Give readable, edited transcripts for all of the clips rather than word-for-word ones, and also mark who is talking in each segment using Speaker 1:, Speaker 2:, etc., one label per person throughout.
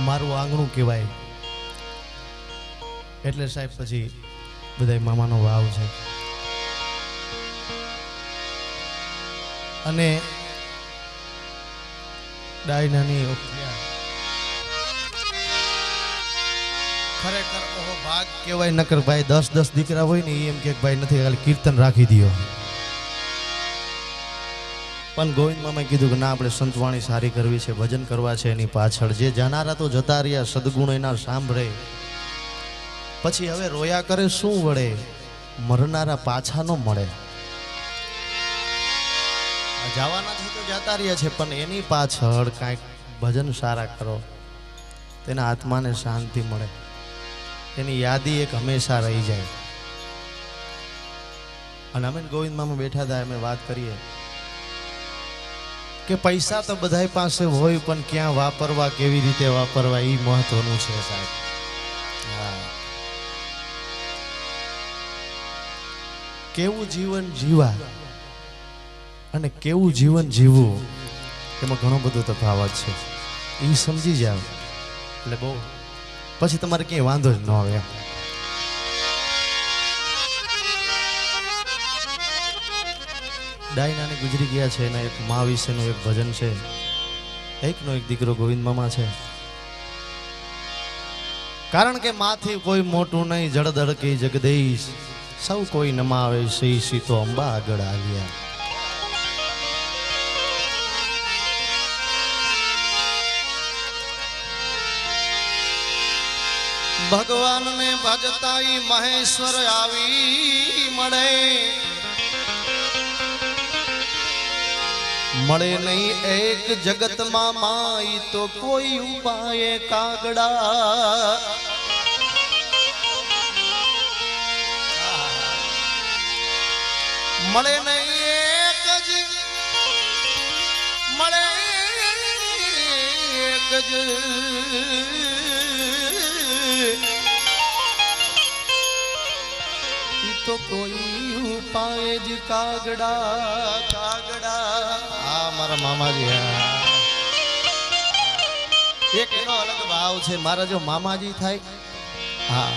Speaker 1: મારું આંગણું કહેવાય એટલે સાહેબ પછી બધાય મામાનો વાવ છે અને ડાયનાની ખરેખર ઓહો ભાગ કહેવાય નકર ભાઈ 10 દીકરા હોય ને એમ કે ભાઈ નથી ખાલી કીર્તન રાખી દો પણ ગોવિંદ મામાએ કીધું કે ના આપણે સંતવાણી સારી કરવી છે ભજન કરવા છે એની પાછળ જે જાનારા તો જતા રહ્યા સદગુણ એના સાંભળે પછી હવે રોયા કરે શું વળે મરનારા પાછા ન મળે જવાના છે તો જતા રહ્યા છે પણ એની પાછળ કાંઈક ભજન સારા કરો તેના આત્માને શાંતિ મળે એની યાદી એક હંમેશા રહી જાય અને અમે ગોવિંદ મામા બેઠા હતા અમે વાત કરીએ કે પૈસા તો બધાય પાસે હોય પણ ક્યાં વાપરવા કેવી રીતે વાપરવા એ મહત્વનું છે સાહેબ કેવું જીવન જીવા અને કેવું જીવન જીવવું એમાં ઘણો બધો તફાવત છે એ સમજી જાવ એટલે બહુ પછી તમારે ક્યાંય વાંધો જ ન આવે ડાયનાને ગુજરી ગયા છે એના એક મા વિશેનું એક ભજન છે એકનો એક દીકરો ગોવિંદ મામા છે કારણ કે માથી કોઈ મોટું નહીં જળદળ કે જગદીશ સૌ કોઈ નમાવે સી સીતો અંબા આગળ આવ્યા ભગવાન ને ભજતા મહેશ્વર આવી મળે મળે નહીં એક જગતમાં માઈ તો કોઈ ઉપાય કાગડા મળે નહીં એક જ મળે એક જ તો કોઈ ઉપાય જ કાગડા કાગડા આ મારા મામાજી એક એનો અલગ ભાવ છે મારા જો મામાજી થાય હા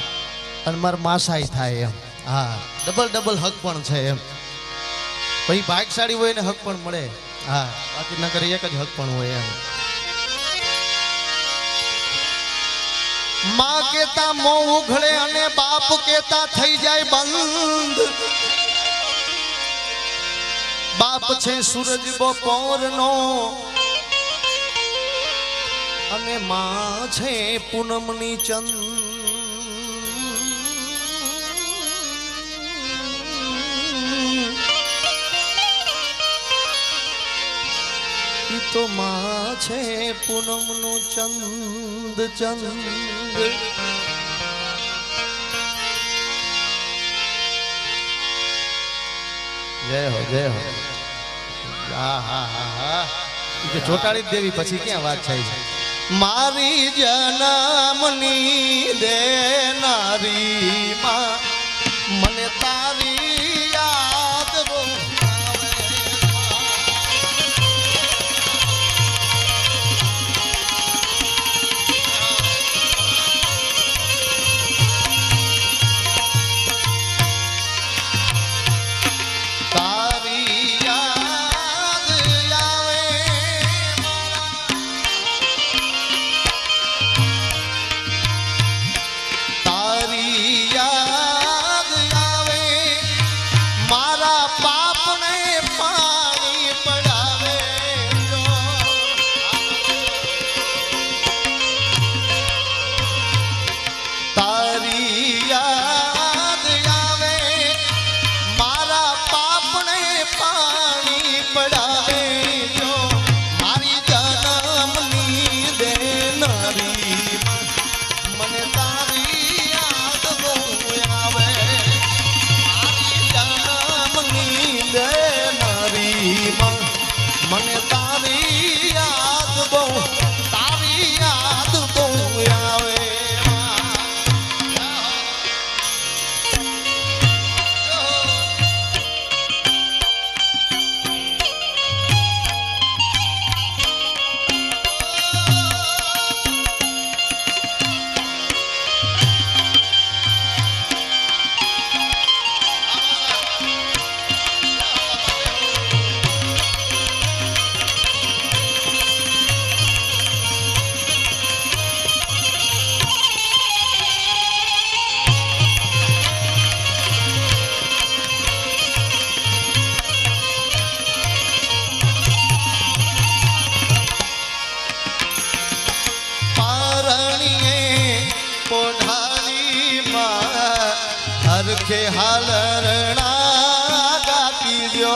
Speaker 1: અને મારા માસાઈ થાય એમ હા ડબલ હક પણ છે એમ પછી ભાગશાળી હોય ને હક પણ મળે હા બાકી નકર એક જ હક પણ હોય એમ માં કેતા મોં ઉઘડે અને બાપ કેતા થઈ જાય બંધ બાપ છે સૂરજ બપોરનો અને માં છે પૂનમની ચંદ તો માં છે પૂનમનું ચંદ ચંદ જય હો હા હા હા હા ચોટાડી દેવી પછી ક્યાં વાત થાય છે મારી જન્મની દેનારી માં મને તારી યાદ બહુ મને તારી યાદ બહુ આવે सखे हालरना गाती जो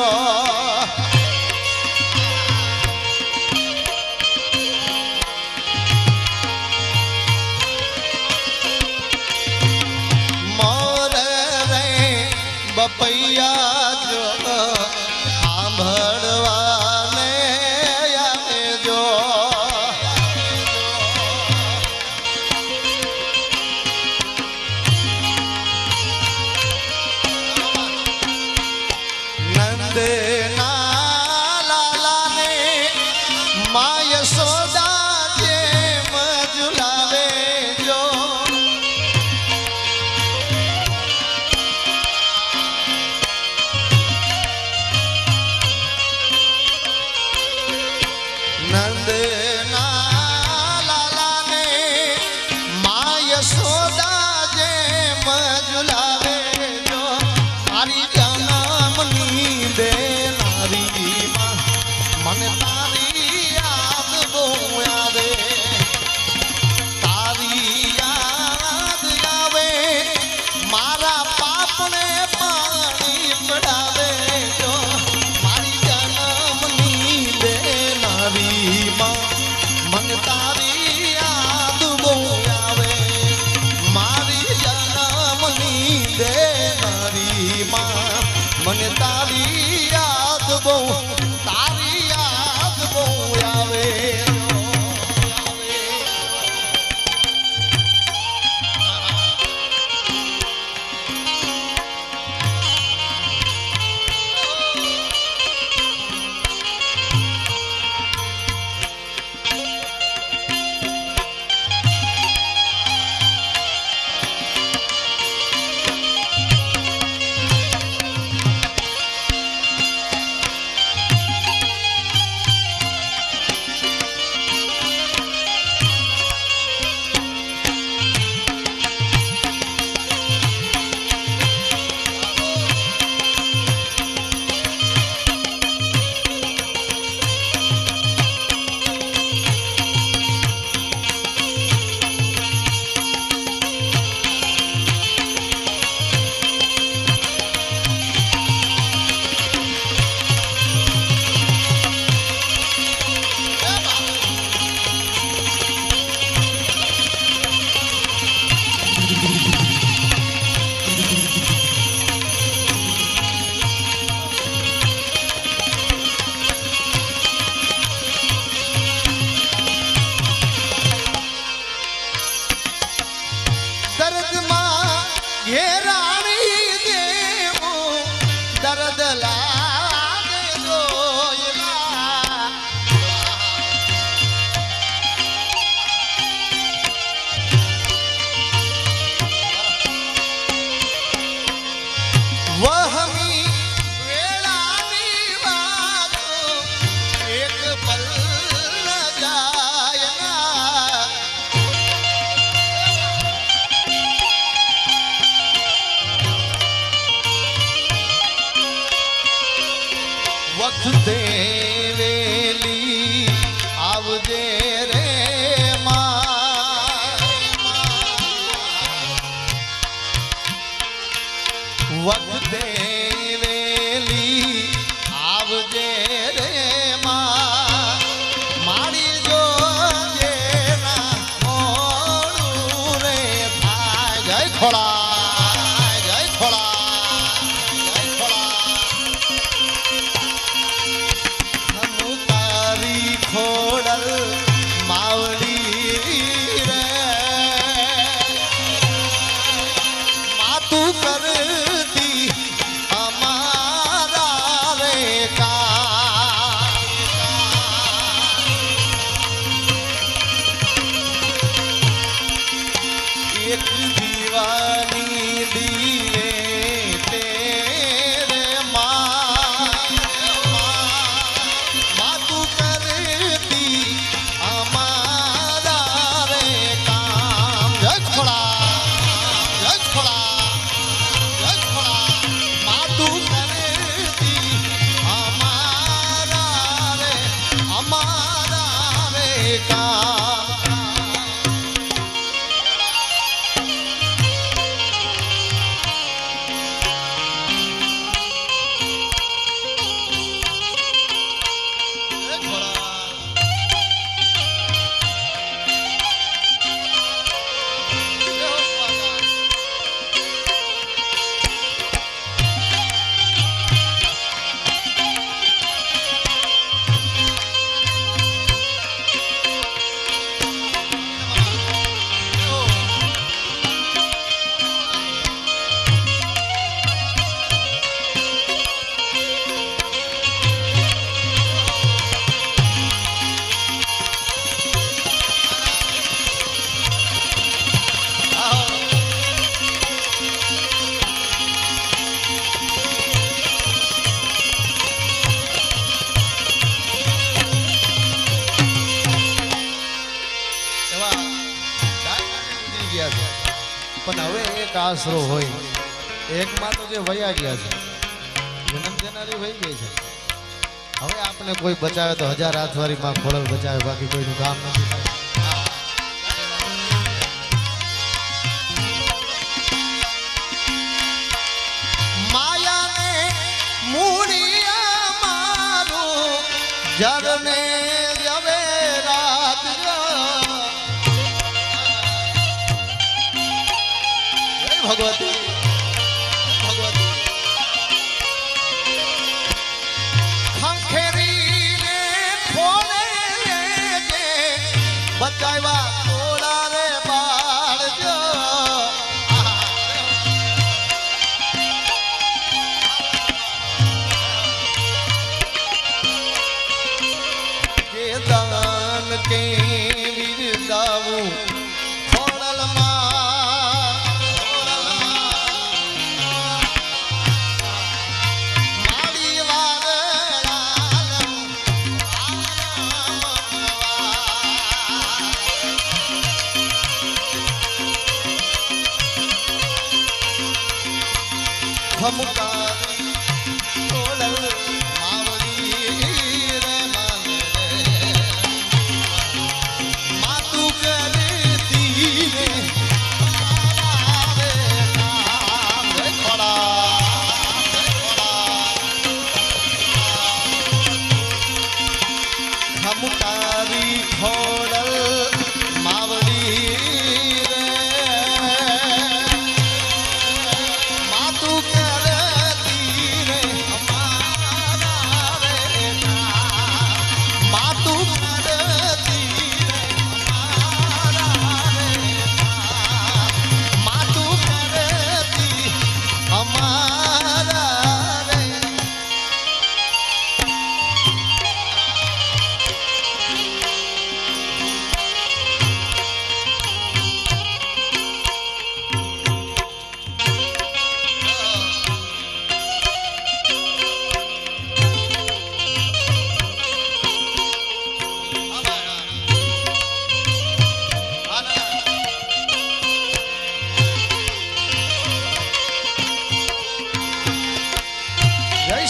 Speaker 1: मोर रे बपैया जो सांभळवाने आवे जो नंदना लाला ने माँ यशोदा जेम झुलावे जो नंदना लाला ने माँ यशोदा जेम झुलावे जो मारी जनमनी देनारी माँ मन तारी याद बो आवे तारी याद आवे मारा पाप ने पानी पड़ावे जो मारी जनमनी देनारी माँ मन तारी याद बो आवे मारी जनमनी देनारी माँ मन तारी याद बो आवे दर्द माँ घेरानी देवो दर्द लागे रोयला वहमी वेळानी वातो एक पल न जायना वखते वेली आवजे रे माँ वखते वेली आवजे रे माँ मारी जो जेना मोड़ू रे थाय जय खोड़ा जय खोड़ा जय खोड़ा खोड़ल मावली रे मातू कर दी हमारा रे का एक दीवानी दिए तेरे माँ मातू करती हमारा रे काम जय खोड़ा આશરો હોય એકમાં તો જે વયા ગયા છે જન્મ દેનારી વહી ગઈ છે હવે આપણે કોઈ બચાવે તો 1000 હાથવાળી માં ખોળલ બચાવે બાકી કોઈનું કામ નથી માયાને મૂળિયા મારું જરને જવે રાત ભગવતી બચાવ્યા થોડા રે બાળજો કે દાન કે વિરદાવું ખમકારી ઓલલ માવડી રે માતું કરતી રે ખમકારી ખોડલ માવડી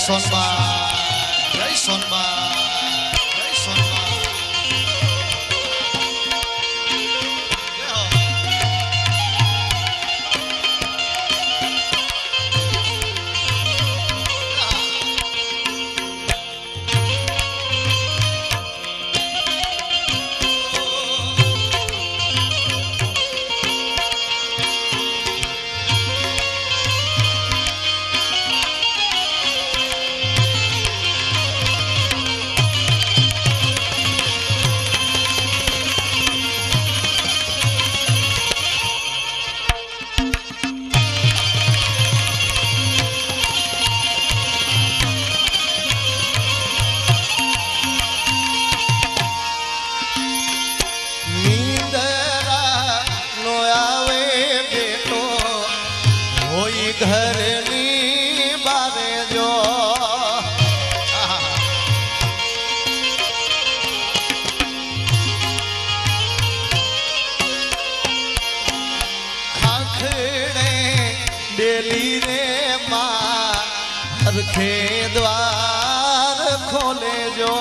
Speaker 1: સોનબા જય સોનબા જય સોનબા ઘરની બારે જો ખાખડે ડેલી રે માં હરખે દ્વાર ખોલે જો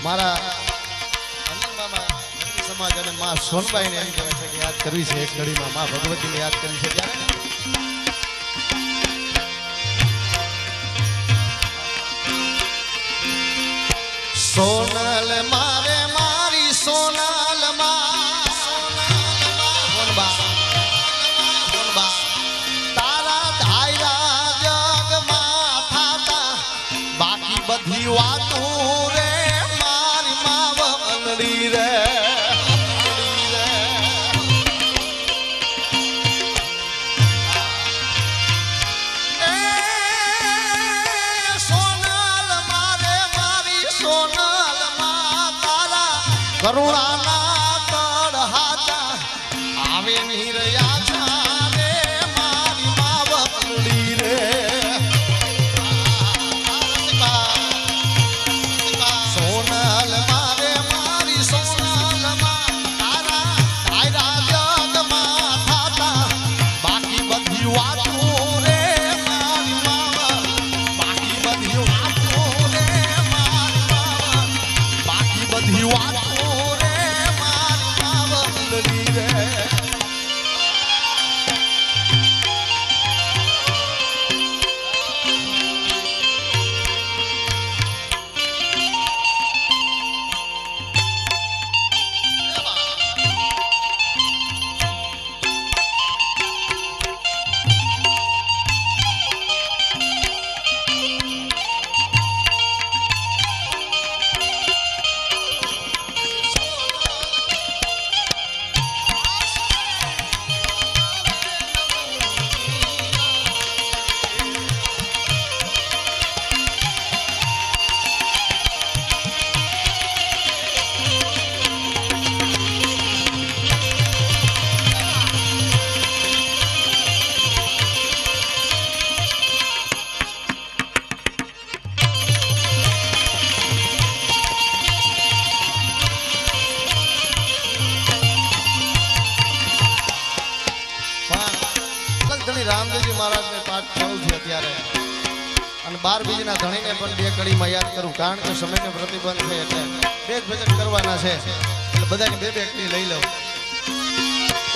Speaker 1: મારા સમાજ અને માં સોનબાઈને એમ કહેવાય છે કે યાદ કરવી છે એક ઘડીમાં માં ભગવતીને યાદ કરવી છે ત્યારે સોનલ મારે મારી સોનલ તારા ધાયરા જગમાં થાતા બાકી બધી વાતું રે મારી માવ અંગડી રે કરુણાના તળ હાથા આવે નીરયા છારે મારી માવડી રે સોનલ મારે મારી સોનલ તારા ધાયરા જગમાં થાતા બાકી બધી વાતું રે મારી માવ બાકી બધી વાતું રે મારી માવ બાકી બધી વાતું રામદેવજી મહારાજને પાઠ કરું છું અત્યારે અને 12 બીજના ધણીને પણ 2 કડીમાં યાદ કરું કારણ કે સમયને પ્રતિબંધ છે એટલે 2 ભજન કરવાના છે એટલે બધાને 2 કડી લઈ લઉં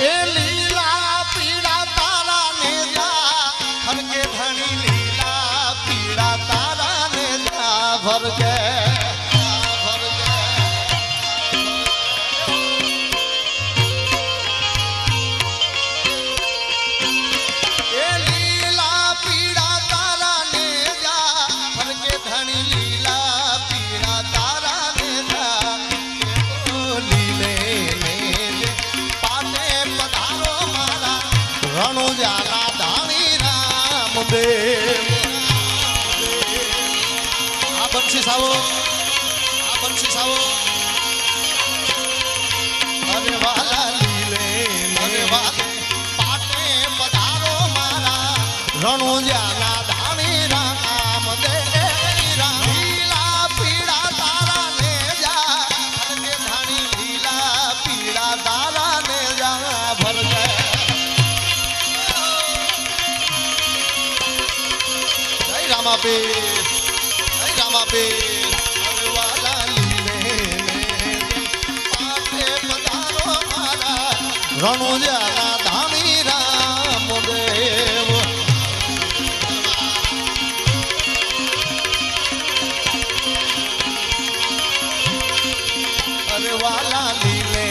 Speaker 1: એ લીલા પીળા તારા ને જા હરકે ધણી લીલા પીળા તારા ને જા ભરકે રણુજાના ધાણી રામદેવ આ બંસી સાવો અરે વાલા લીલે અરે વાલે પાટે પધારો મારા રણુજાના ધાણી રામદેવ લીલા પીળા તારા ને જા હરકે ધાણી લીલા પીળા તારા ને જા ભરકે રામાપે અરે વાલા લીલે પાટે પધારો મારા રણુજાના ધાણી રામદેવ અરે વાલા લીલે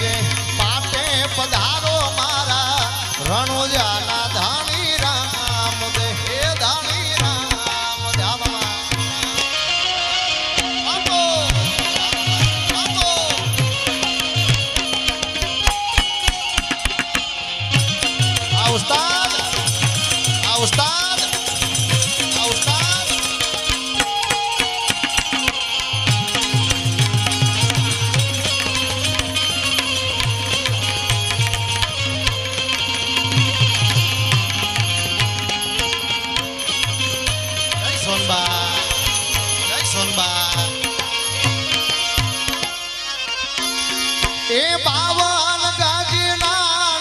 Speaker 1: જે પાટે પધારો મારા રણુજાના ધાણી રામદેવ ए 52 गजना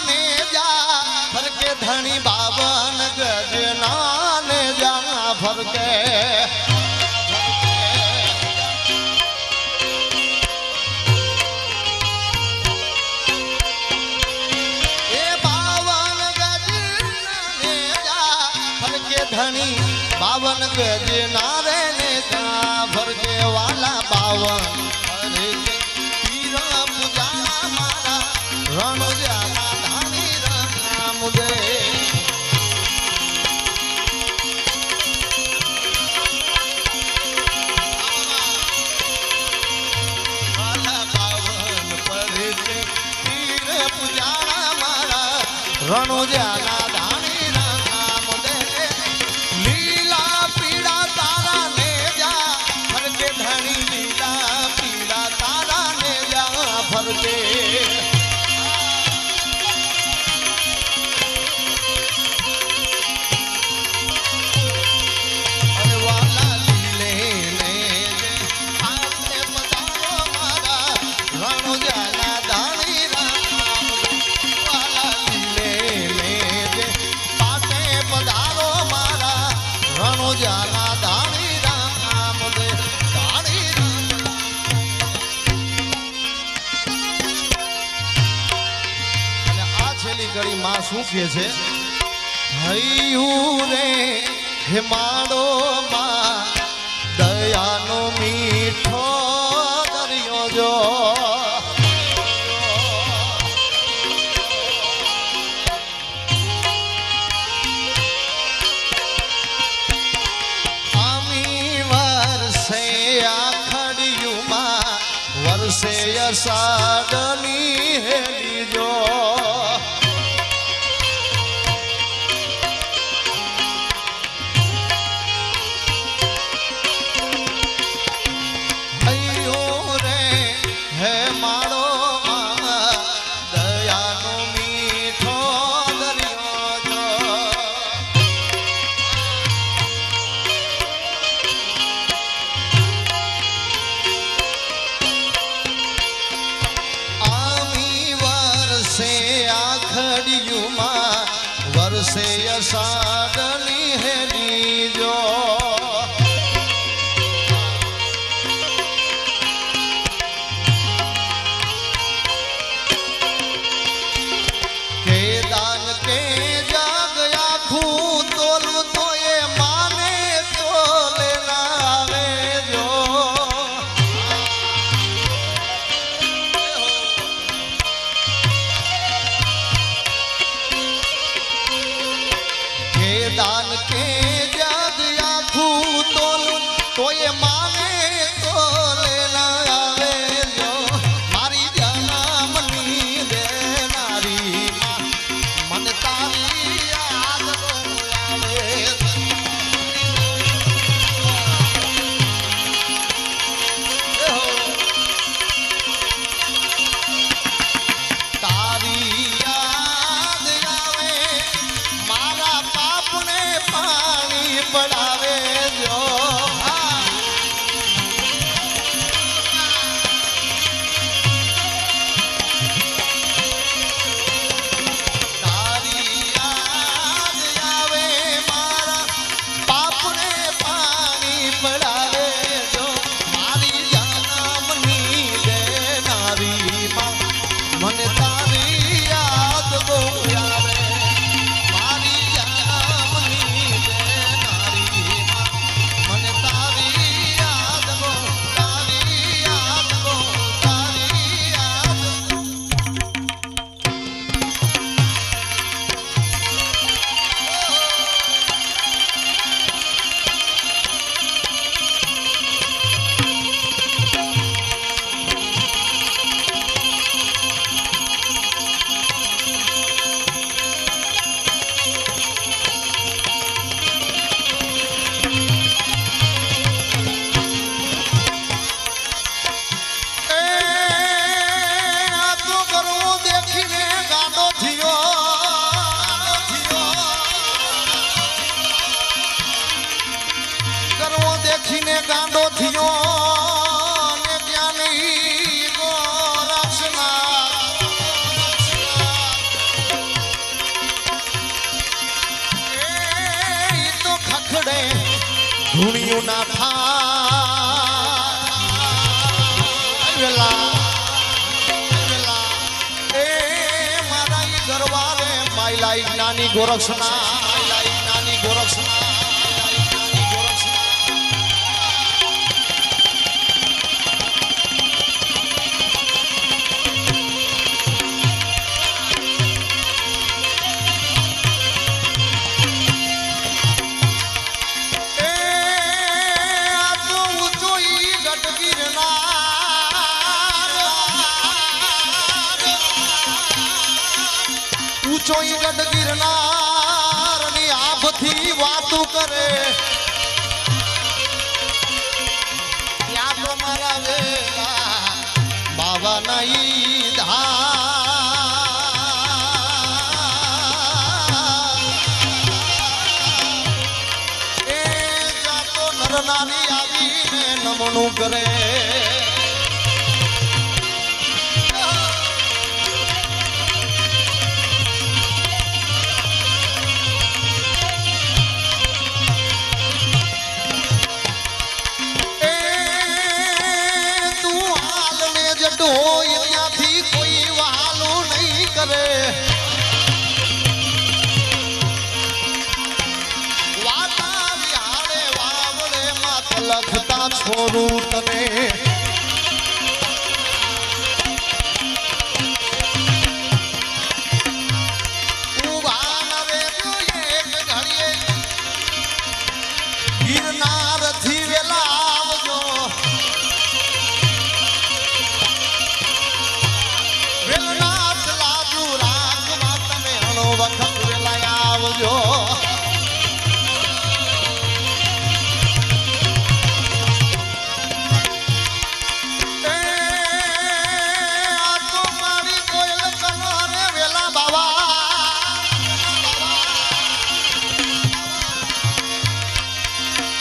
Speaker 1: ने जा फरके धनी 52 गजना ने जा फरके ए 52 गजना ने जा फरके धनी बावन गज नारे ने फरके वाला बावन अरे पीर पूजा मारा रण जाना धानी राम दे वाला बावन पर पीर पूजा मारा रण जाना શું કે છે હૈયું રે હિમાડો માં દયાનો મીઠો દરિયો જો આમી વર્ષે આખડિયું માં વર્ષે અષાઢની હેલી જો વર્ષે અષાઢની હેલી જો કે દાન કે જગ આખું તોલું તો એ માને તોલે ના આવે જો दान के जग आखू तो ये माने तो लेना आवे जो मारी जाना मनी दे नारी मन तारी याद आवे तारी याद आवे मारा पानी पड़ावे जो तारी याद आवे मारा पाप ने पानी पड़ावे जो मारी जनमनी दे नारी मां मन तारी याद गो आवे देखीने गांडो थियो ने ज्ञानी गोरक्षना ए तो खखड़े धुनियों ना था वेला ए मारा ये घरवाले माइलाई ज्ञानी गोरक्षना વાતું કરે ત્યાં તો મારા વેલા બાવા નહીં એ જાતો નર નારી આવીને નમણું કરે અહીંયાથી કોઈ વહાલું નહીં કરે વાતા વિહારે વાવડે માં લખતા છોરું તને ઉભા નરે એક ઘડીએ ગિરનારથી વેલા આવજો વખત વેલા આવજો તો મારી કોયલ કલરે વેલા બાવા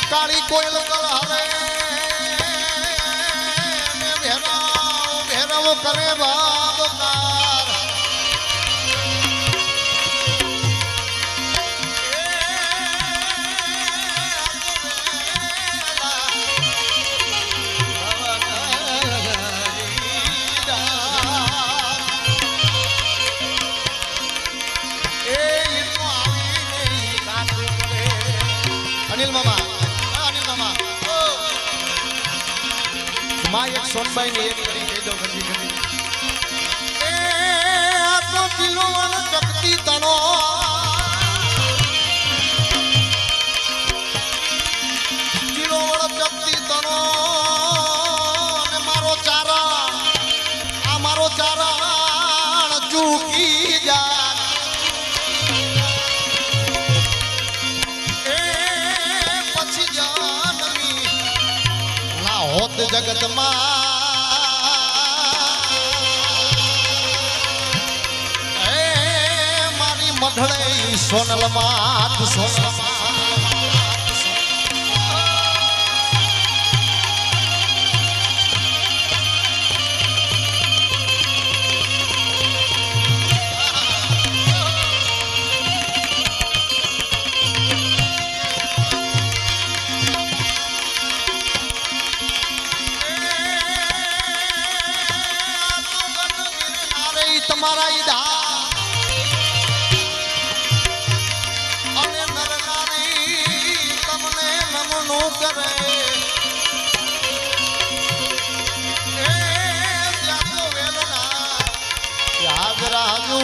Speaker 1: કાળી કોયલ કલરે ભેરવ કરે બાબકાર અનિલ મામા માં એક સોનબાઈ ની એક કરી કહી દો ઘડી ઘડી એ આ તો કિલો વન ચકતી તણો કિલો વન ચકતી તણો અને મારો ચારણ આ મારો ચારણ ચૂકી જા હોત જગતમાં મારી મઢળે સોનલ માત સોનલ તમારા ઈદા અને નર નારી તમને નમનું કરે એ જાતો વેલના યાદ રાજુ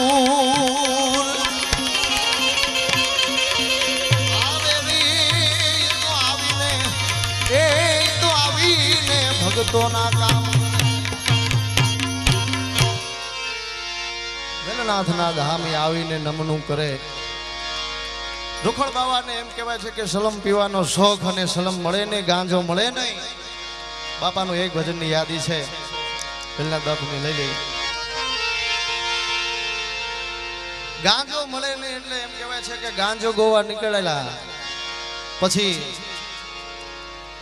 Speaker 1: આવીને ભગતોના કામ વેલનાથના ધામે આવીને નમનું કરે રૂખડ બાવાને એમ કહેવાય છે કે સલમ પીવાનો શોખ અને સલમ મળે ને ગાંજો મળે નહીં બાપાનું એક ભજનની યાદી છે વેલનાથ બાપુને લઈ લઈ ગાંજો મળે ને એટલે એમ કહેવાય છે કે ગાંજો ગોવા નીકળેલા પછી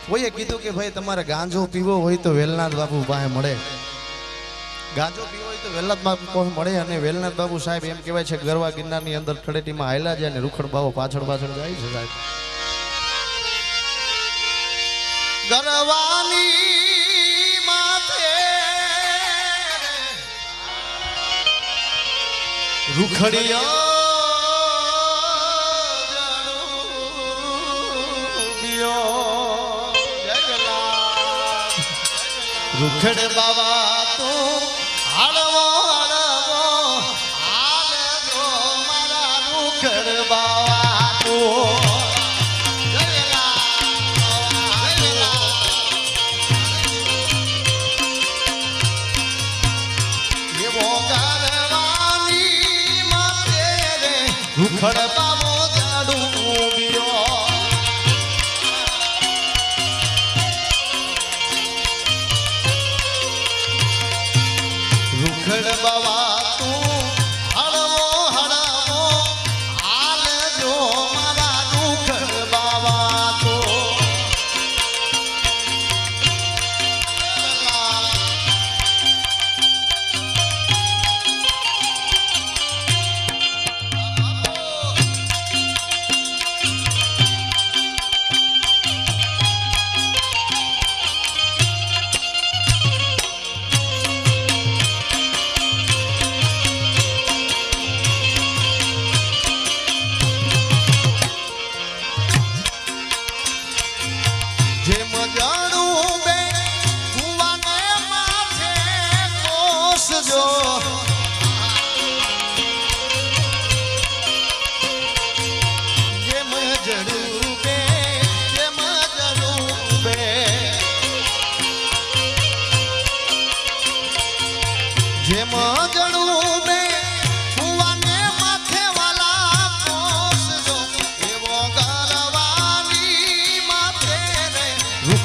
Speaker 1: કોઈએ કીધું કે ભાઈ તમારે ગાંજો પીવો હોય તો વેલનાથ બાપુ પાસે મળે ગાંજો પીવો હોય તો વેલનાથ બાપુ પાસે મળે અને વેલનાથ બાપુ સાહેબ એમ કહેવાય છે ગરવા ગિરનારની અંદર ઠળેટીમાં હાયલા જાય અને રૂખડ બાવો પાછળ પાછળ જાય છે સાહેબ ગરવાની માથે રૂખડિયા રૂખડ બાવા તું હાડવો હાડવો હાડવો મારા રૂખડ બાવા તું એવો ગરવાની માથે રે રૂખડ બાવો જાડું ગયો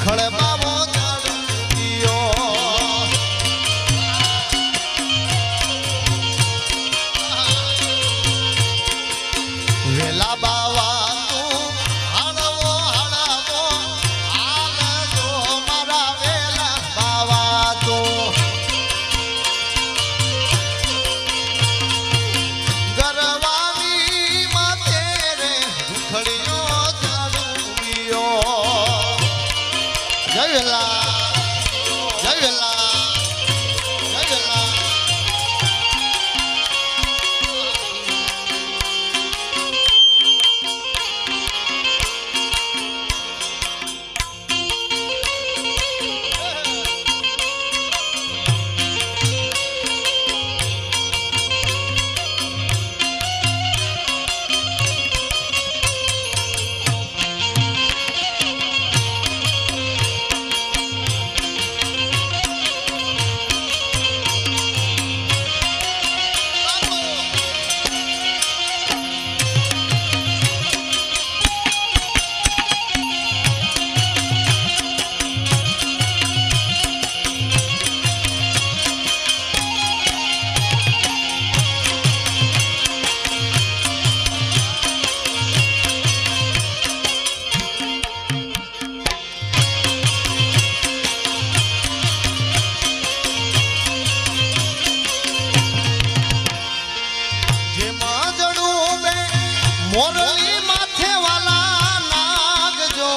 Speaker 1: ખળબાવો જાડું વેલા બાવા તું હળવો હળવો હાલજો મારા વેલા બાવા તું ગરવાની માથે રે રૂખડીઓ જાડું જય વેલા જય વેલા જય વેલા મોરલી માથે વાલા નાગજો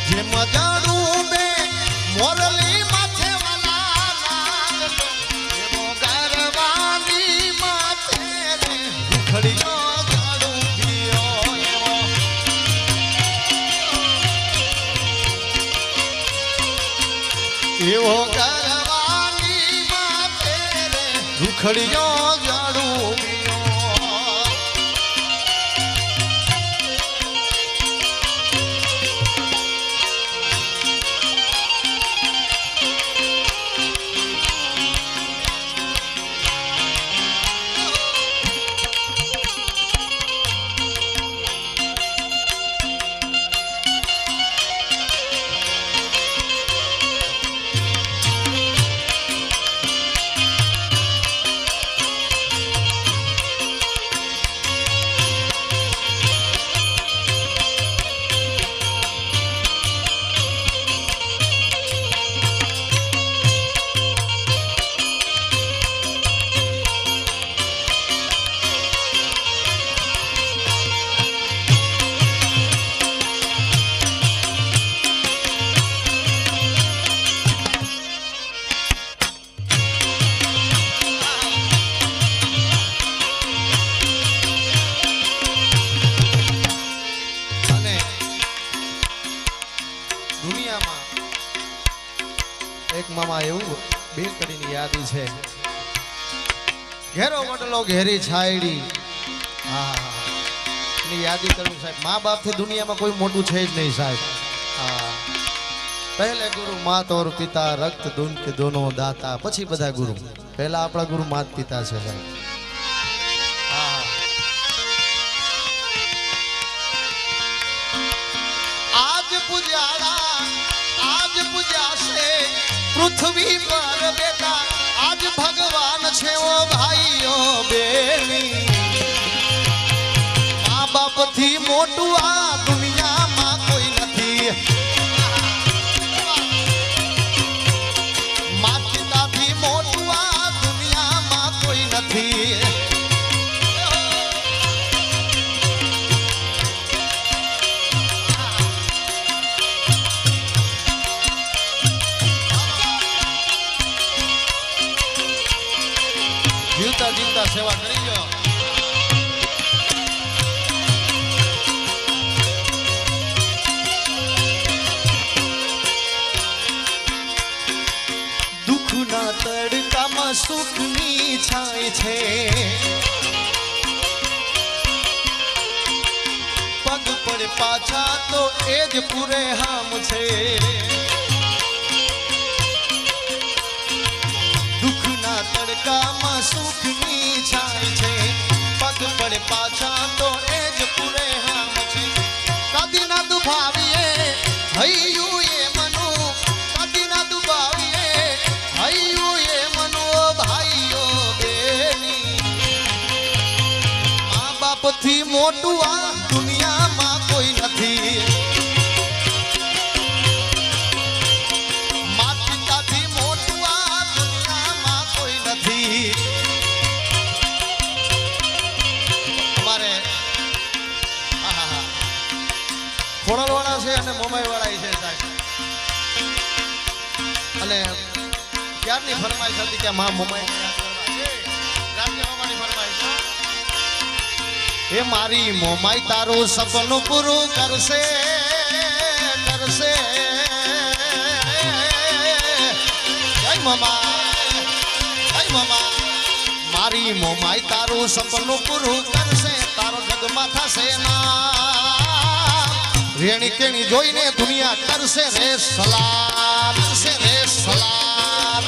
Speaker 1: જે મજાડું બે મોરલી માથે વાલા નાગજો એવો ગરવાની માથે રે રૂખડીઓ જાડું પીયો એવો રૂખડીઓ જાડું એક મામા એવું બે કડીની યાદી છે ઘેરો વડલો ઘેરી છાયડી હા એની યાદી કરું સાહેબ મા બાપ થી દુનિયામાં કોઈ મોટું છે જ નહીં સાહેબ હા પહેલે ગુરુ માત और पिता रक्त दून के दोनों दाता પછી બધા ગુરુ પહેલા આપણા ગુરુ માત પિતા છે સાહેબ હા આજ પૂજાડા આજ પૂજાશે પૃથ્વી પર બેટા આજ ભગવાન છે ઓ ભાઈઓ બેની મા બાપ થી મોટું આ દુનિયામાં કોઈ નથી મા પિતા થી મોટું આ દુનિયામાં કોઈ નથી જીવતા જીવતા સેવા કરી લો દુઃખના તડકામાં સુખની છાય છે પગ પડે પાછા તો એ જ પૂરે હામ છે દુઃખના તડકામાં સુખની છાય છે પગ પડે પાછા તો એ જ પૂરે હામ છે કદી ના દુભાવીએ હૈયું એ મનો કદી ના દુભાવીએ હૈયું એ મનો ભાઈઓ બેની મા બાપ થી મોટું આ દુનિયામાં કોઈ નથી ખોડલવાળા છે અને મોમાઈવાળા છે સાહેબ અને ક્યારની ફરમાઈશ હતી કે માં મોમાઈ મામાની ફરમાઈશ એ મારી મોમાઈ તારું સપનું પૂરું કરશે કરશે જય મામા મારી મોમાઈ તારું સપનું પૂરું કરશે તારો જગમાં થશે ના રેણી કેણી જોઈને દુનિયા કરશે રે સલામ કરશે રે સલામ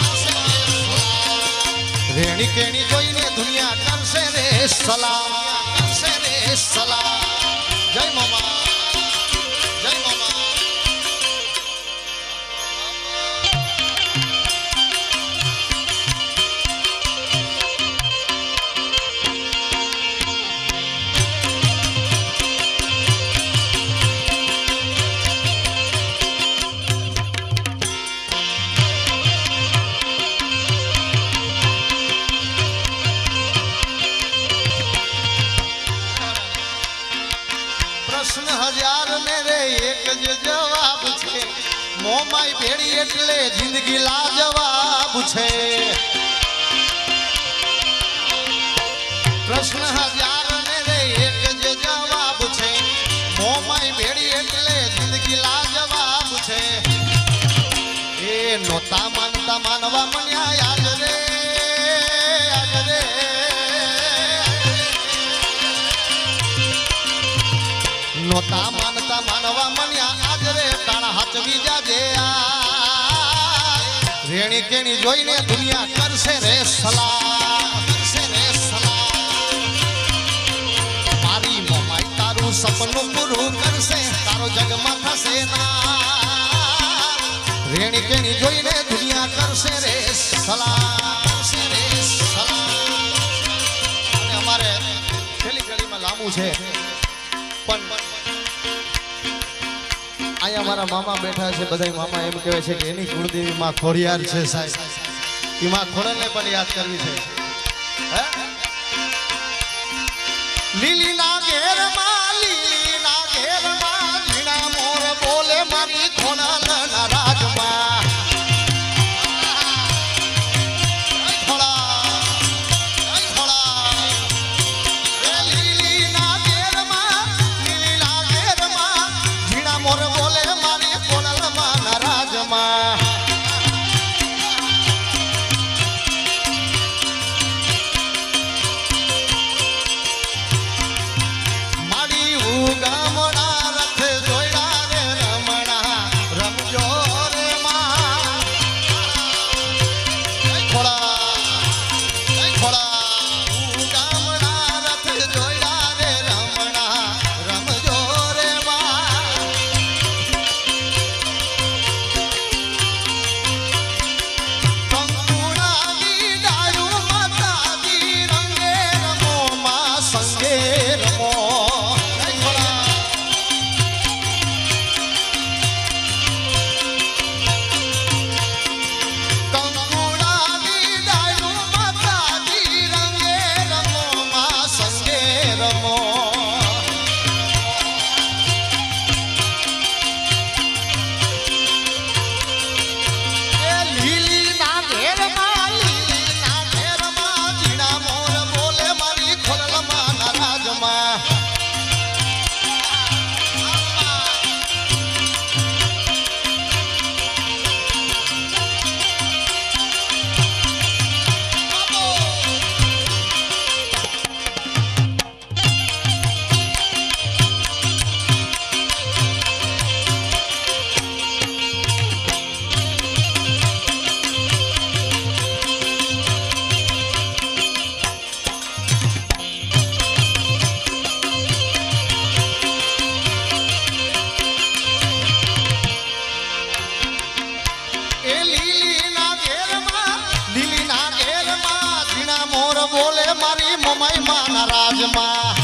Speaker 1: રેણી કેણી જોઈને દુનિયા કરશે રે સલામ કરશે રે સલામ જય મામા જય મામા પ્રશ્ન હજાર ને રે એક જ જવાબ છે મોમાઈ ભેડી એટલે જિંદગી લાજવાબ છે પ્રશ્ન હજાર ને રે એક જ જવાબ છે મોમાઈ ભેડી એટલે જિંદગી લાજવાબ છે એ નોતા માનતા માનવા મન્યા યાદ રે નોતા માનતા માનવા મન્યા આજરે તાણા હાચવી જાજે રેણી કેણી જોઈને દુનિયા કરશે રે સલામ કરશે રે સલામ મારી મોમાઈ તારું સપનું પૂરું કરશે તારો જગમાં થશે ના રેણી કેણી જોઈને દુનિયા કરશે રે સલામ કરશે રે સલામ અને અમારે છેલ્લી ઘડીમાં લાંબુ છે પણ અહીંયા મારા મામા બેઠા છે બધા મામા એમ કહેવાય છે કે એની કુળદેવી માં ખોડિયાર છે સાહેબ એ માં ખોડલને પણ યાદ કરવી છે લીલી ના ઘેરમાં ઝીણા મોર બોલે મારી ખોડલ ના રાજમાં મારી ખોળાના રાજમાં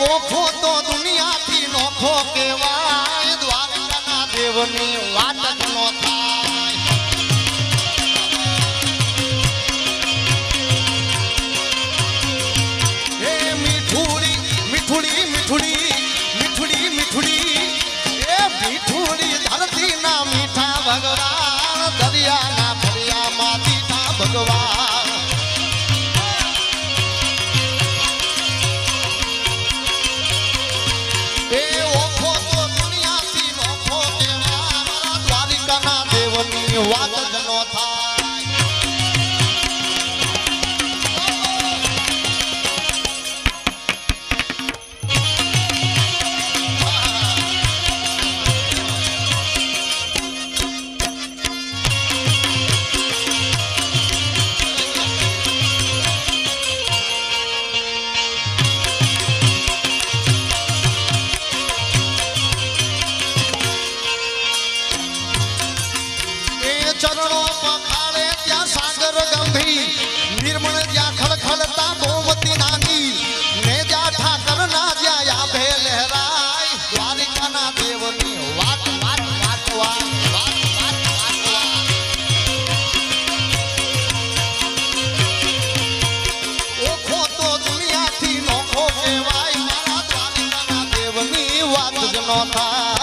Speaker 1: ઓખો તો દુનિયાથી નોખો કેવાય દ્વારકાના દેવની વાત જ નો થાય એ મીઠુડી મીઠુડી મીઠુડી મીઠુડી મીઠુડી એ મીઠુડી ધરતીના મીઠા ભગવાન દરિયાના દરિયામાં દીઠા ભગવાન વાત જ નો થાય ચરણો પખાડે ત્યાં સાગર ગંભીર નિર્મળ જ્યાં ખળખળતા ગોમતી નાની ને જ્યાં ઠાકર ના જ્યાં આભે લહેરાય દ્વારિકાના દેવની વાત વાત વાત વાત વાત વાત વાત ઓખો તો દુનિયાથી નોખો કહેવાય મારા દ્વારિકાના દેવની વાત જ નો થાય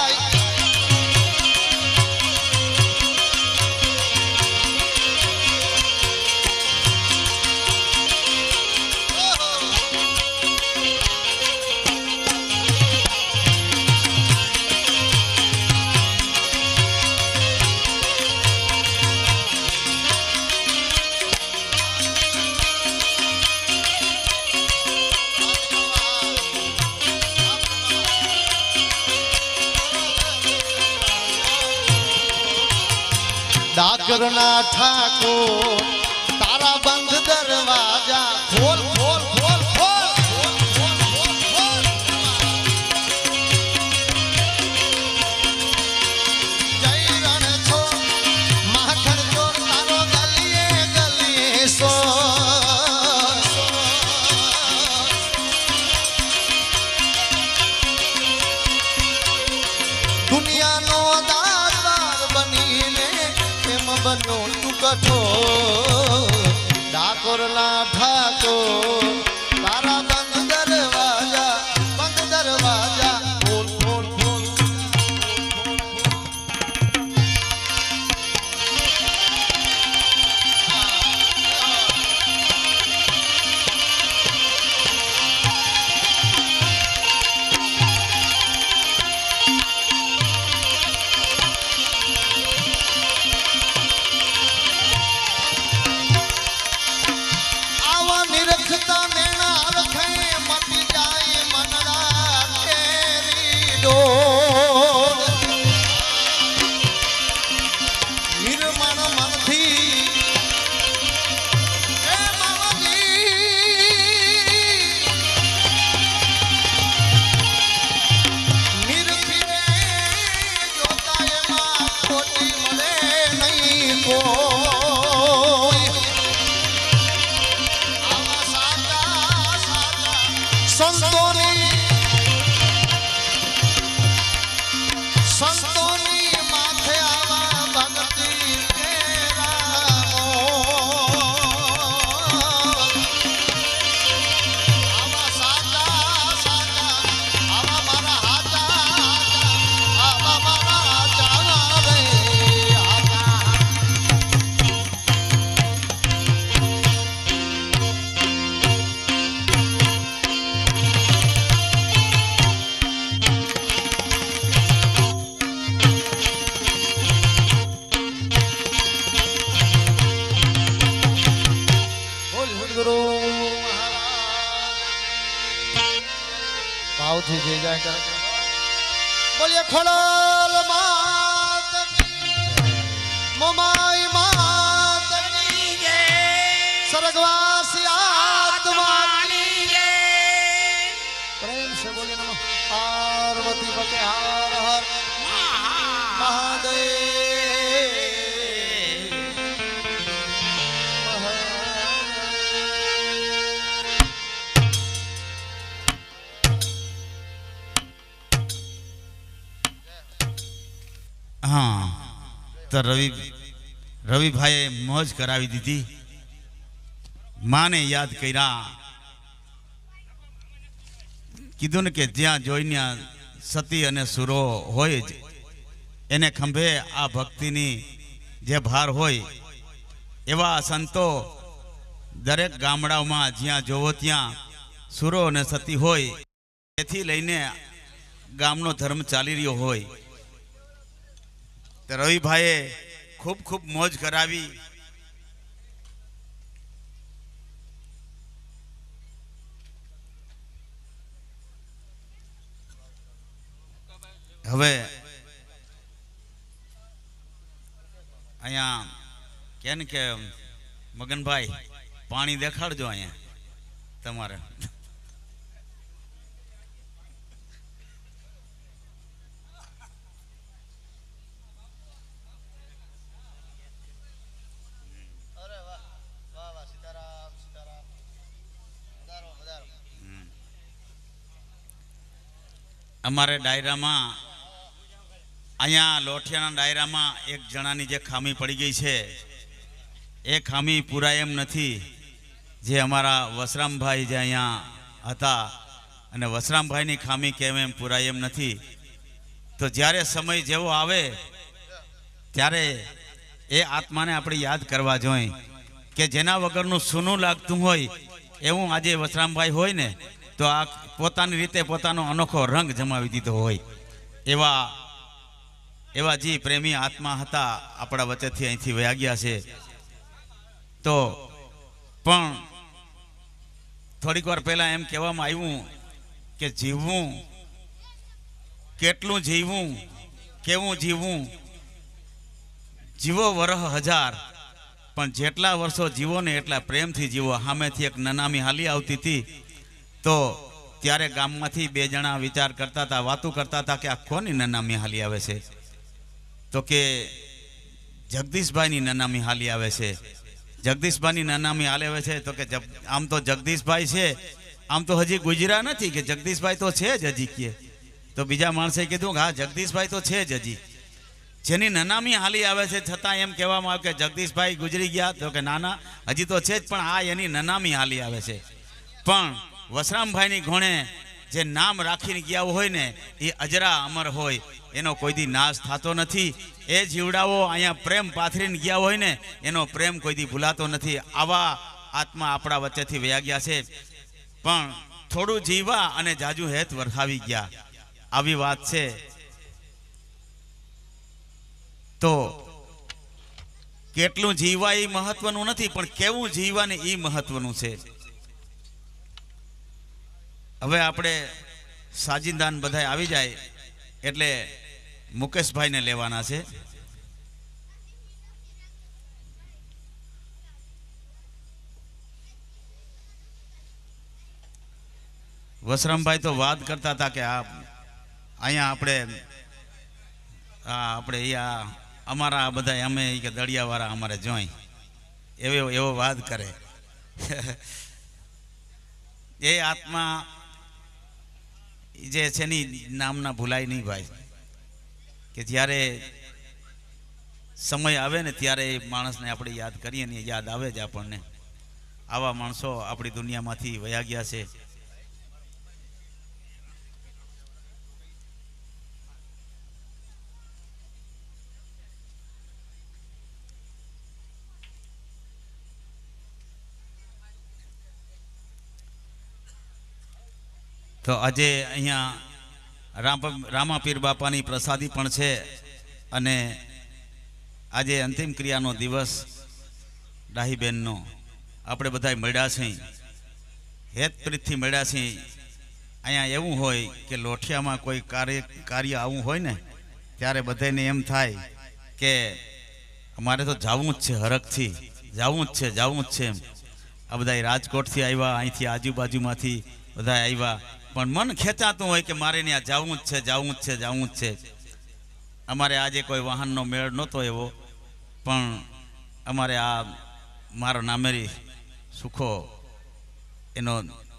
Speaker 1: ડાકરના ઠાકોર તારા બંધ દરવાજા ખોલ ખોલ ખોલ ખોલ ખોલ ખોલ ખોલ જય રણ છો માખણ છો તારો ગલીએ ગલીએ સો દુનિયાનો દાતાર બનીને બનો તું કઠોર ડાકોરના ઠાકોર તારા બંધ દરવાજા ખોલ ખોલ ખોલ ભાવથી જય જય કરે બોલીએ ખોડલ માત મોમાઈ માત સ્વર્ગવાસી આત્માની જય પ્રેમ से बोलिए नमः पार्वती पते हर हर महादेव
Speaker 2: हाँ तो रवि भाई मौज करावी दीधी माने याद कर्या कीधुं ने के ज्यां जोईने सती अने सुरो होय ज एने खंभे आ भक्तिनी जे भार होय एवा संतो दरेक गामडाओमां ज्यां जोवो त्यां सुरो अने सती होय एथी लईने गामनो धर्म चाली रह्यो होय तो रवि भाई खूब खूब मौज करावी हवे अहिया केन के मगन भाई पानी देखाड़जो अहिया तमारे अमारे डायरा में अहिया लोठियाना डायरा में एक जणानी जे खामी पड़ी गई है ए खामी पूरा एम नथी जे अमारा वसराम भाई जे अहिया हता अने वसराम भाई नी खामी केम एम पूरा एम नथी तो ज्यारे समय जेवो आवे त्यारे ए आत्मा ने आपणे याद करवा जोईए के जेना वगरनु सूनु लागतुं होय एवुं आजे वसराम भाई होय ने तो आ पोतानी रीते पोतानो अनोखो रंग जमावी दीधो होय एवा एवा जी प्रेमी आत्मा हता आपड़ा वच्चेथी અહીંથી વયા ગયા છે तो पण થોડીક વાર પહેલા એમ કહેવામાં આવ્યું કે જીવવું કેટલું જીવવું કેવું જીવવું જીવો વરહ હજાર પણ જેટલા વર્ષો જીવો ને એટલા પ્રેમથી જીવો સામેથી એક નનામી હાલી આવતી હતી तो त्यारे गाममांथी बे जणा विचार करता था वातू करता था कि आ कोनी ननामी हाली आवे छे तो के जगदीश भाई नी ननामी हाली आवे छे जगदीश भाई नी ननामी हाली आवे छे तो के आम तो जगदीश भाई छे आम तो हजी गुजरा नहीं कि जगदीश भाई तो छे ज हजी के तो बीजा माणसे कीधुं हाँ जगदीश भाई तो छे ज हजी जेनी ननामी हाली आवे छे छतां एम कहेवामां आवे के जगदीश भाई गुजरी गया तो के नाना हजी तो छे ज पण आ एनी ननामी हाली आवे छे पण वसराम भाई नी घोणे जे नाम राखीने गया होय ने ए अजरा अमर होय एनो कोई दी नाश थातो नथी ए जीवडाओ अहींया प्रेम पाथरीने गया होय ने एनो प्रेम कोई दी भूलातो नथी आवा आत्मा आपड़ा वच्चेथी वया गया छे पण थोड़ू जीवा अने जाजू हेत वरसावी गया आवी वात छे तो केटलुं जीवा ए महत्वनुं नथी पण केवुं जीवा ने ए महत्वनुं छे हवे आपणे साजिंदान बधाय आवी जाय एटले मुकेश भाई ने लेवाना छे वसराम भाई तो वाद करता था कि अहींया आपणे आपणे अमारा बधाय अमे के दड़ियावाळा अमारे जोई एवो एवो वाद करे ये आत्मा जे छेनी नामना भूलाय नहीं भाई कि त्यारे समय आवे ने त्यारे माणस ने आपणे याद करीए ने याद आवे ज आपणने आवा माणसो आपणी दुनियामांथी वया गया छे तो आजे अहींया रामापीर बापानी प्रसादी पण छे अने आजे अंतिम क्रियानो दिवस डाहीबेननो આપણે બધા મળ્યા છીએ હેત પ્રીતથી મળ્યા છીએ અહીંયા એવું હોય કે લોઠિયામાં કોઈ કાર્ય આવું હોય ને ત્યારે બધાને એમ થાય કે અમારે તો જવું જ છે, હરખથી જવું જ છે એમ. આ બધા રાજકોટથી આવ્યા, અહીંથી આજુબાજુમાંથી બધા આવ્યા, પણ મન ખેંચાતું હોય કે મારે ત્યાં જવું જ છે. અમારે આજે કોઈ વાહનનો મેળ નહોતો એવો, પણ અમારે આ મારો નામેરી સુખો એનો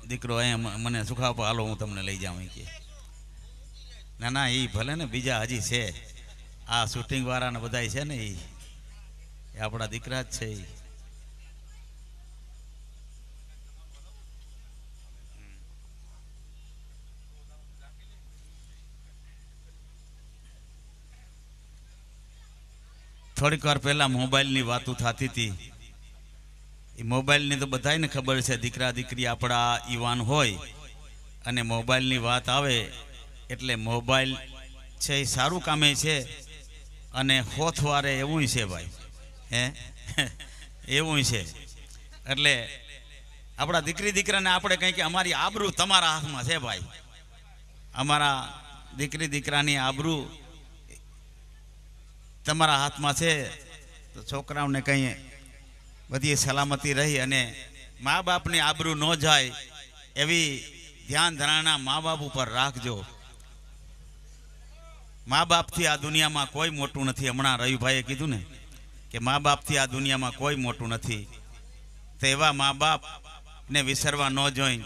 Speaker 2: દીકરો અહીંયા મને સુખા પર હાલો હું તમને લઈ જાઉં કે ના એ ભલે ને બીજા હજી છે, આ શૂટિંગ વાળાને બધા છે ને એ આપણા દીકરા જ છે. થોડીક વાર પહેલા મોબાઈલની વાતો થતી હતી. એ મોબાઈલની તો બધાને ખબર છે, દીકરા દીકરી આપણા યુવાન હોય અને મોબાઈલની વાત આવે એટલે મોબાઈલ છે એ સારું કામે છે અને હોથવારે એવું છે ભાઈ, હે એવું છે. એટલે આપણા દીકરી દીકરાને આપણે કંઈ કે અમારી આબરૂ તમારા હાથમાં છે ભાઈ, અમારા દીકરી દીકરાની આબરૂ તમારા હાથમાં છે. તો છોકરાઓને કંઈ બધી સલામતી રહી અને મા બાપની આબરૂ ન જાય એવી ધ્યાન ધરાણા મા બાપ ઉપર રાખજો. મા બાપથી આ દુનિયામાં કોઈ મોટું નથી. હમણાં રવિભાઈએ કીધું ને કે મા બાપથી આ દુનિયામાં કોઈ મોટું નથી. તો એવા મા બાપને વિસરવા ન જોઈ.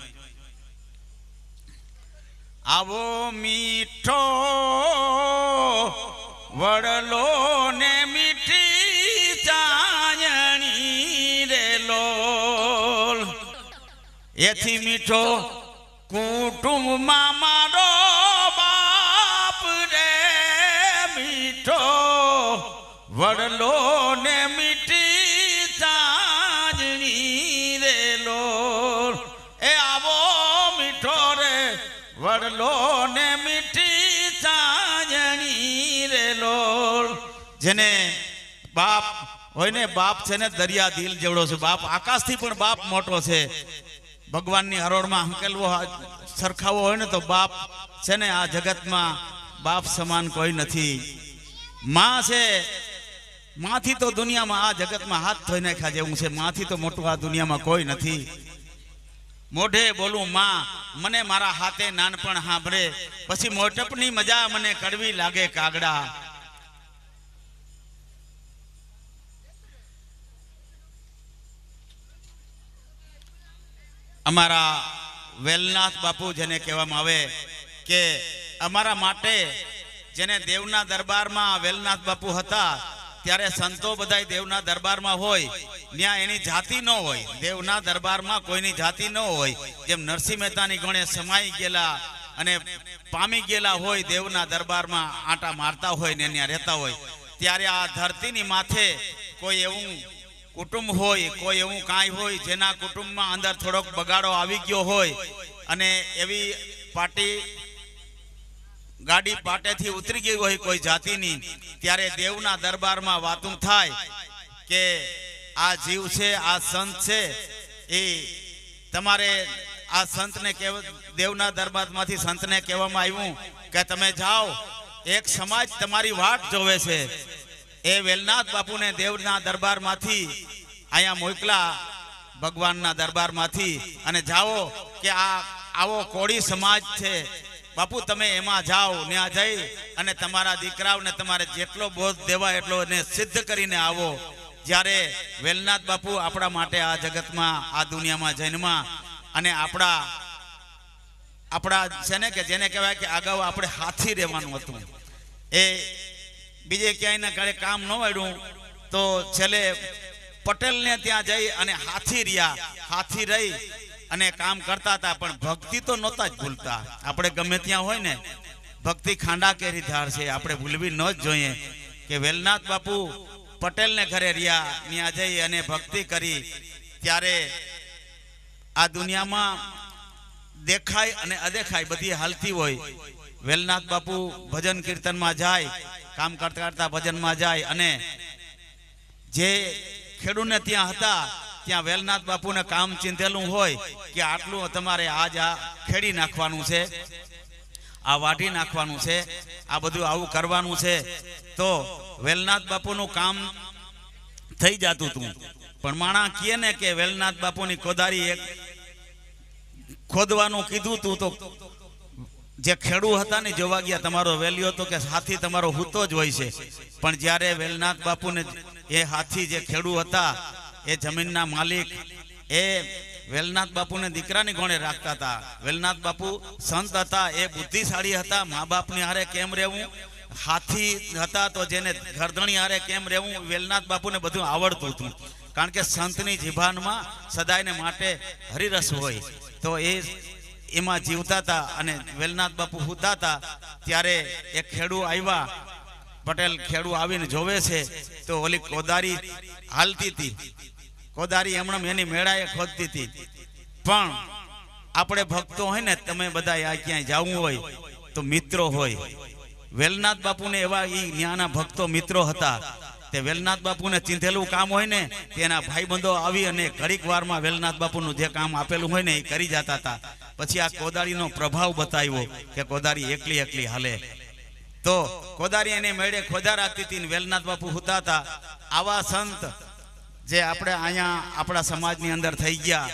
Speaker 2: આવો મીઠો વડલો ને મીઠી ચાયણી રે લોલ, એથી મીઠો કુટુંબમાં મારો બાપ રે. મીઠો વડલો ને મીઠી ચાયણી રે લોલ, એ આવો મીઠો રે વડલો ને મીઠી ચાયણી રે લોલ. જેને બાપ હોય ને, બાપ છે ને દરિયા દિલ જેવડો છે. બાપ આકાશથી પણ બાપ મોટો છે. ભગવાનની હરોળમાં હંકેલવો સરખાવો હોય ને તો બાપ છે ને આ જગતમાં બાપ સમાન કોઈ નથી. માં છે, માંથી તો દુનિયામાં આ જગતમાં હાથ ધોઈ નાખ્યા જેવું છે. માંથી તો મોટું આ દુનિયામાં કોઈ નથી. મોઢે બોલું માં, મને મારા હાથે નાનપણ સાંભળે, પછી મોટપની મજા મને કડવી લાગે કાગડા. અમારા વેલનાથ બાપુ જેને કહેવામાં આવે કે અમારા માટે જેને દેવના દરબારમાં વેલનાથ બાપુ હતા ત્યારે સંતો બધાય દેવના દરબારમાં હોય, ત્યાં એની જાતિ ન હોય. દેવના દરબારમાં કોઈની જાતિ ન હોય. જેમ નરસિંહ મહેતાની ગણે સમાઈ ગયેલા અને પામી ગયેલા હોય, દેવના દરબારમાં આંટા મારતા હોય ને ત્યાં રહેતા હોય, ત્યારે આ ધરતીની માથે કોઈ એવું કુટુંબ હોય, કોઈ એવું કાંઈ હોય જેના કુટુંબમાં અંદર થોડોક બગાડો આવી ગયો હોય અને એવી ગાડી પાટેથી ઉતરી ગઈ હોય કોઈ જાતિની, ત્યારે દેવના દરબારમાં વાતું થાય કે આ જીવ છે, આ સંત છે, એ તમારે આ સંતને દેવના દરબારમાંથી સંતને કહેવામાં આવ્યું કે તમે જાઓ, એક સમાજ તમારી વાટ જોવે છે. એ વેલનાથ બાપુને દેવના દરબારમાંથી અહીંયા મોકલા, ભગવાનના દરબારમાંથી, અને જાઓ કે આ આવો કોળી સમાજ છે બાપુ, તમે એમાં જાઓ. ત્યાં જઈ અને તમારા દીકરાઓને તમારે જેટલો બોધ દેવાય એટલો એને સિદ્ધ કરીને આવો. જ્યારે વેલનાથ બાપુ આપણા માટે આ જગતમાં આ દુનિયામાં જન્મા અને આપણા છે ને કે જેને કહેવાય કે અગાઉ આપણે હાથી રહેવાનું હતું, એ બીજે ક્યાંય ઘરે કામ ન વાળ્યું તો છેલ્લે પટેલને ત્યાં જઈ અને હાથી રહ્યા. હાથી રહી અને કામ કરતા હતા, પણ ભક્તિ તો નહોતા જ ભૂલતા. આપણે ગમે ત્યાં હોય ને, ભક્તિ ખાંડા કેરી ધાર છે, આપણે ભૂલવી ન જ જોઈએ. કે વેલનાથ બાપુ પટેલને ઘરે રહ્યા, ત્યાં જઈ અને ભક્તિ કરી. ત્યારે આ દુનિયામાં દેખાય અને અદેખાય બધી હાલતી હોય. વેલનાથ બાપુ ભજન કીર્તનમાં જાય, કામ કરતા કરતા ભજનમાં જાય, અને જે ખેડૂતને ત્યાં હતા ત્યાં વેલનાથ બાપુને કામ ચિંતેલું હોય કે આટલું તમારે આજ આ ખેડી નાખવાનું છે, આ વાઢી નાખવાનું છે, આ બધું આવું કરવાનું છે, તો વેલનાથ બાપુનું કામ થઈ જતું હતું. પણ માણા કહે ને કે વેલનાથ બાપુની કોદારી એક ખોદવાનું કીધું તું તો જે ખેડૂ હતા ને જોવા ગયા, તમારો વેલ્યો તો કે હાથી તમારો હૂતો જ હોય છે. પણ જ્યારે વેલનાથ બાપુને એ હાથી જે ખેડૂ હતા એ જમીનના માલિક એ વેલનાથ બાપુને દીકરાની ગોણે રાખતા હતા. વેલનાથ બાપુ સંત હતા, એ બુદ્ધિશાળી હતા. મા બાપની હારે કેમ રહેવું, હાથી હતા તો જેને ગરદણી હારે કેમ રહેવું, વેલનાથ બાપુને બધું આવડતું હતું. કારણ કે સંતની જીભાનમાં સદાયને માટે હરિરસ હોય, તો એમાં જીવતા હતા. અને વેલનાથ બાપુ હુતા હતા ત્યારે એક ખેડૂ આવ્યા, પટેલ ખેડૂ આવીને જોવે છે તો ઓલી કોદારી હાલતી હતી, કોદારી એમણે એની મેળાએ ખોદતી હતી. પણ આપણે ભક્તો હોય ને, તમે બધા આ ક્યાંય જવું હોય તો મિત્રો હોય. વેલનાથ બાપુને એવા ન્યાના ભક્તો મિત્રો હતા. તે વેલનાથ બાપુને ચીંધેલું કામ હોય ને, તેના ભાઈબંધો આવી અને ઘડીક વારમાં વેલનાથ બાપુનું જે કામ આપેલું હોય ને એ કરી જતા હતા. પછી આ કોદારીનો પ્રભાવ બતાવ્યો કે કોદારી એકલી એકલી હાલે. તો કોદારી એને મેળે ખોદા રાખતી હતી, વેલનાથ બાપુ હુતા હતા. આવા સંત જે આપણે અહીંયા આપણા સમાજની અંદર થઈ ગયા.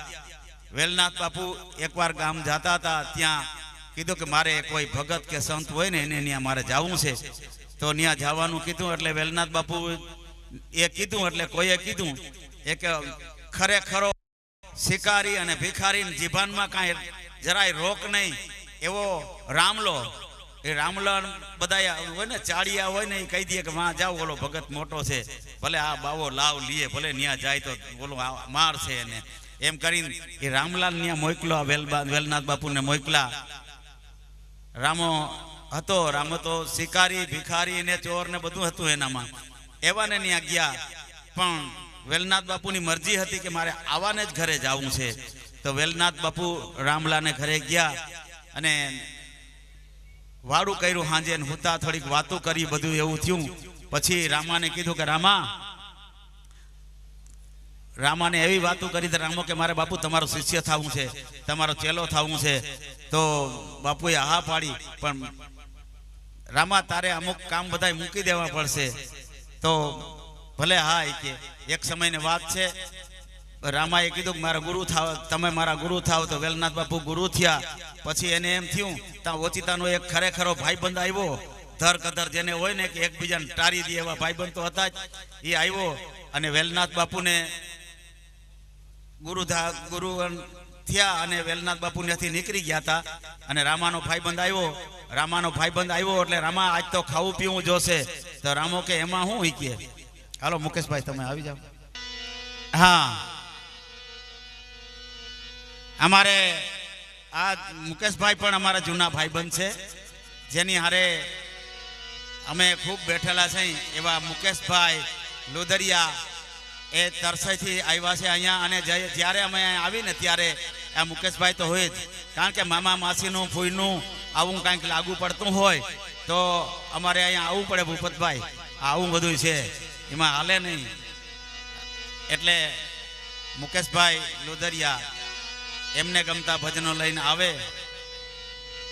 Speaker 2: વેલનાથ બાપુ એકવાર ગામ જતા હતા, ત્યાં કીધું કે મારે કોઈ ભગત કે સંત હોય ને એને ત્યાં મારે જવું છે. તો ત્યાં જવાનું કીધું એટલે વેલનાથ બાપુ એ કીધું એટલે કોઈએ કીધું એ કે ખરેખરો શિકારી અને ભિખારી જીભાનમાં કાંઈ જરાય રોક નહીં એવો રામલો. એ રામલા બધા હોય ને, ચાળિયા હોય ને, એ કહી દે કે માં જાઓ, ઓલો ભગત મોટો છે, ભલે આ બાવો લાવ લીએ, ભલે ત્યાં જાય તો બોલો માર છે એને. એમ કરીને એ રામલાલ ત્યાં મોકલો, વેલનાથ બાપુને મોકલા. રામો હતો, રામો તો શિકારી ભિખારી ને ચોર ને બધું હતું એનામાં. એવાને ત્યાં ગયા. પણ વેલનાથ બાપુની મરજી હતી કે મારે આવાને જ ઘરે જવું છે. તો વેલનાથ બાપુ રામલાને ઘરે ગયા અને વાડું કર્યું હાંજે, હુતા થોડીક વાતો કરી, બધું એવું થયું. પછી રામાને કીધું કે રામાને એવી વાતો કરી તો રામો કે મારે બાપુ તમારો શિષ્ય થવું છે, તમારો ચેલો થવું છે. તો બાપુએ હા પાડી, પણ રામા તારે અમુક કામ બધા મૂકી દેવા પડશે. તો ભલે હા, કે એક સમયની વાત છે. રામાએ કીધું કે મારા ગુરુ થાવ, તમે મારા ગુરુ થાવ. તો વેલનાથ બાપુ ગુરુ થયા. પછી એને એમ થયું ત્યાં ઓચિતાનો એક ખરેખરો ભાઈબંધ આવ્યો, ધર કધર જેને હોય ને કે એકબીજાને ટારી દે એવા ભાઈબંધ તો હતા જ. એ આવ્યો અને વેલનાથ બાપુને ગુરુ થયા અને વેલનાથ બાપુ ત્યાંથી નીકળી ગયા હતા. અને રામાનો ભાઈબંધ આવ્યો એટલે રામા આજ તો ખાવું પીવું જોશે. તો રામો કે એમાં શું કે હાલો મુકેશભાઈ તમે આવી જાઓ. હા, અમારે આ મુકેશભાઈ પણ અમારા જૂના ભાઈબંધ છે, જેની હારે અમે ખૂબ બેઠેલા છે. એવા મુકેશભાઈ લોદરિયા એ તરસાઈથી આવ્યા છે અહીંયા. અને જ્યારે અમે અહીંયા આવીને ત્યારે આ મુકેશભાઈ તો હોય જ, કારણ કે મામા માસીનું ફૂઈનું આવું કાંઈક લાગુ પડતું હોય તો અમારે અહીંયા આવવું પડે. ભૂપતભાઈ આવું બધું છે, એમાં હાલે નહીં. એટલે મુકેશભાઈ લોદરિયા એમને ગમતા ભજનો લઈને આવે